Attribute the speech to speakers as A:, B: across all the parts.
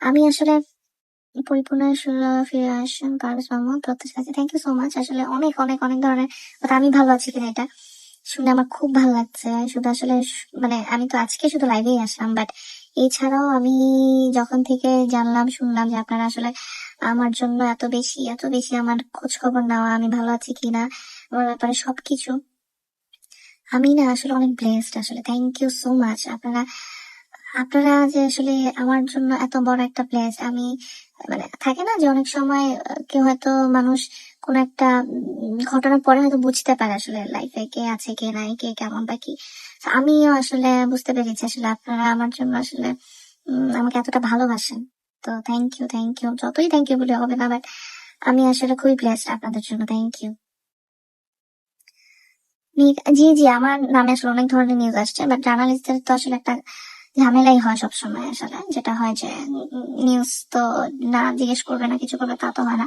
A: আমি আসলে পরিপূর্ণ ফিরে আসেন পারভেজ মাহমুদ প্রত্যাশা আছে। Thank you so much. আসলে অনেক অনেক অনেক ধরনের কথা, আমি ভালো আছি কিনা এটা শুনে আমার খুব ভালো লাগছে। শুধু আসলে মানে আমি তো আজকে শুধু লাইভেই আসলাম, বাট এছাড়াও আমি যখন থেকে জানলাম শুনলাম যে আপনারা আসলে আমার জন্য এত বেশি এত বেশি আমার খোঁজ খবর নেওয়া, আমি ভালো আছি কিনা, আমার ব্যাপারে সবকিছু, আমি না আসলে অনেক ব্লেসড। আসলে থ্যাংক ইউ সো মাচ। আপনারা আপনারা যে আসলে আমার জন্য এত বড় একটা প্লেস, আমি মানে থাকে না যে অনেক সময় কেউ হয়তো মানুষ কোন একটা ঘটনার পরে হয়তো বুঝতে পারে আসলে লাইফে কে আছে কে নাই, কে কেমন বা কি। তো আমিও আসলে বুঝতে পেরেছি আসলে আপনারা আমার জন্য আসলে আমাকে এতটা ভালোবাসেন। তো থ্যাংক ইউ, যতই থ্যাংক ইউ বলে হবে না, বাট আমি আসলে খুবই ব্লেসড আপনাদের জন্য। Thank you. জি জি, আমার নামে আসলে অনেক ধরনের নিউজ আসছে, বাট জার্নালিস্টদের তো আসলে একটা ঝামেলাই হয় সবসময়। আসলে যেটা হয় যে নিউজ তো না জিজ্ঞেস করবে না কিছু করবে তা তো হয় না,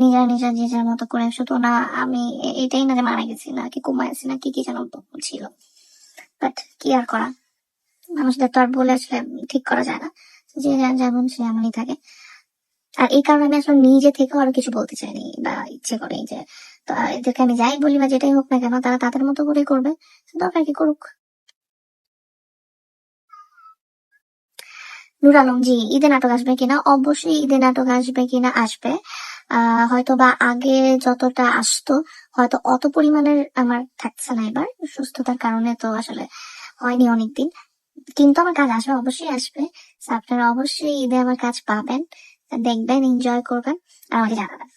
A: নিজের নিজের নিজের মতো করে। শুধু না আমি এটাই না যে মারা গেছি না কি কমে গেছি না কি কি যেন ছিল, বাট কি আর করা, মানুষদের তো আর বলে আসলে ঠিক করা যায় না। যে যেমন সে এমনই থাকে। আর এই কারণে আমি আসলে নিজে থেকেও আরো কিছু বলতে চাইনি বা ইচ্ছে করে যে এদেরকে আমি যাই বলি বা যেটাই হোক না কেন তারা তাদের মতো করেই করবে, দরকার কি করুক। নূর আলম জি, ঈদে নাটক আসবে কিনা? অবশ্যই ঈদে নাটক আসবে কিনা, আসবে। হয়তো বা আগে যতটা আসতো হয়তো অত পরিমাণের আমার থাকছে না এবার, সুস্থতার কারণে তো আসলে হয়নি অনেকদিন। কিন্তু আমার কাজ আসবে, অবশ্যই আসবে। So আপনারা অবশ্যই ঈদে আমার কাজ পাবেন, দেখবেন, এনজয় করবেন আর আমাকে জানাবেন।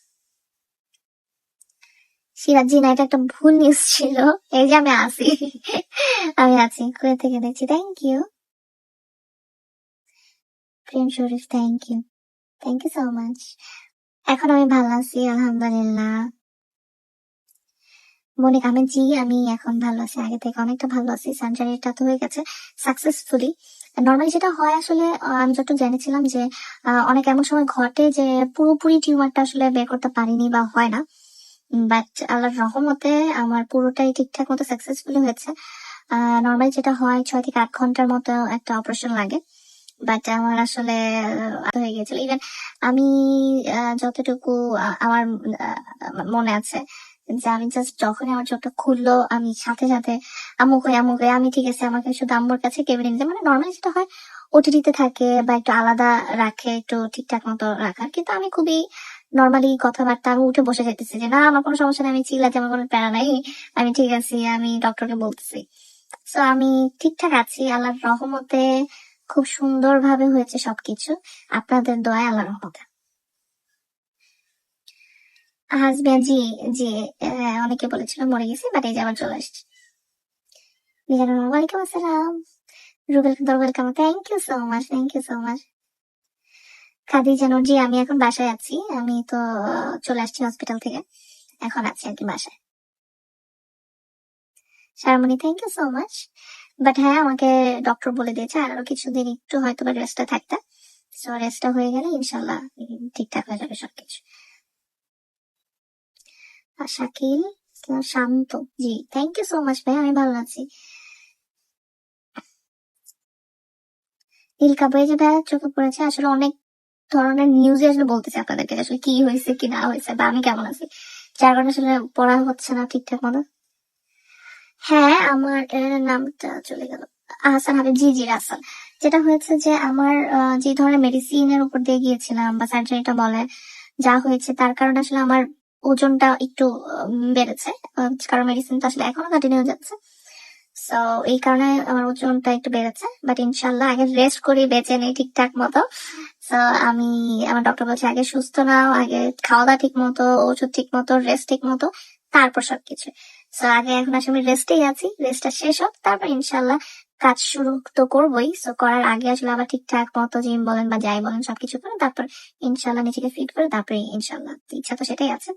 A: সিরাজ জি না, এটা একটা ভুল নিউজ ছিল। এই যে আমি আছি আমি আছি, কুয়েত থেকে দেখছি। Thank you. Prem Sharif thank you so much. এখন আমি ভালো আছি আলহামদুলিল্লাহ। মনিক আহমেদ জি, আমি এখন ভালো আছি, আগে থেকে অনেকটা ভালো আছি। সার্জারিটা তো হয়ে গেছে সাকসেসফুলি। নর্মালি যেটা হয় আসলে আমি যতটুকু জেনেছিলাম যে অনেক এমন সময় ঘটে যে পুরোপুরি টিউমারটা আসলে বের করতে পারিনি বা হয় না, বাট আল্লাহর রহমতে আমার পুরোটাই ঠিকঠাক মতো সাকসেসফুলি হয়েছে। নর্মালি যেটা হয় 6 থেকে 8 ঘন্টার মতো একটা অপারেশন লাগে, বাট আমার আসলে হয়ে গেছিল। ইভেন আমি যতটুকু আমার মনে আছে যে আমি জাস্ট যখনই আমার চোখটা খুললো আমি সাথে সাথে আম্মু কই আমি ঠিক আছে, আমাকে শুধু আম্মুর কাছে কেবিনে নিতে, মানে নর্মালি যেটা হয় ওটিডিতে থাকে বা একটু আলাদা রাখে, একটু ঠিকঠাক মতো রাখার, কিন্তু আমি খুবই নর্মালি কথাবার্তা, আমি উঠে বসে যেতেছি যে না আমার কোনো সমস্যা নেই, আমি চিল্লাতে আমার কোনো প্যারা নাই, আমি ঠিক আছি, আমি ডক্টরকে বলতেছি। তো আমি ঠিকঠাক আছি আল্লাহর রহমতে, খুব সুন্দরভাবে হয়েছে সবকিছু, আপনাদের দোয়ায় আল্লাহর রহমতে। হাসবেন্ড জি জি, অনেকে বলেছিল মরে গেছি, বাট এই যে আবার চলে আসছে। মিজানুর ওয়ালাইকুম আসসালাম। Rubel welcome, thank you so much, thank you so much. Khadija Noor জি, আমি এখন বাসায় আছি, আমি তো চলে আসছি হসপিটাল থেকে, এখন আছি আর কি বাসায়। Sharmoni thank you so much. But হ্যাঁ, আমাকে ডক্টর বলে দিয়েছে আরো কিছুদিন একটু হয়তো বা রেস্টে থাকতে। সো রেস্টটা হয়ে গেলে ইনশাল্লাহ ঠিকঠাক হয়ে যাবে সবকিছু। আর শাকিল শান্ত জি, থ্যাংক ইউ সো মাচ ভাই, আমি ভালো আছি। নীল কাপড়ে যে ভাইয়া চোখে পড়েছে, আসলে অনেক ধরনের নিউজে আসলে বলতেছে আপনাদেরকে যে আসলে কি হয়েছে কি না হয়েছে বা আমি কেমন আছি, যার কারণে আসলে পড়া হচ্ছে না ঠিকঠাক মতো। হ্যাঁ, আমার নামটা চলে গেল। আহসান হাবিব জি জি, রাসাল। যেটা হয়েছে যে আমার যে ধরনের মেডিসিনের উপর দিয়ে গিয়েছিলাম বা সার্জারিটা বলে যা হয়েছে তার কারণে আসলে আমার ওজনটা একটু বেড়েছে, কারণ মেডিসিন তো আসলে এখনো কন্টিনিউ যাচ্ছে। সো এই কারণে আমার ওজনটা একটু বেড়েছে, বাট ইনশাল্লাহ আগে রেস্ট করি, বেঁচে নেই ঠিকঠাক মতো। তো আমি, আমার ডক্টর বলছে আগে সুস্থ নাও, আগে খাওয়া দাওয়া ঠিক মতো, ওষুধ ঠিক মতো, রেস্ট ঠিক মতো, তারপর সবকিছু। তো আগে এখন আসলে আমি রেস্টেই আছি, রেস্টটা শেষ হোক তারপর ইনশাল্লাহ কাজ শুরু তো করবোই। সো করার আগে আসলে আবার ঠিকঠাক মতো জিম বলেন বা যাই বলেন সবকিছু করে তারপর ইনশাল্লাহ নিজেকে ফিট করে তারপরে ইনশাল্লাহ, ইচ্ছা তো সেটাই আছে।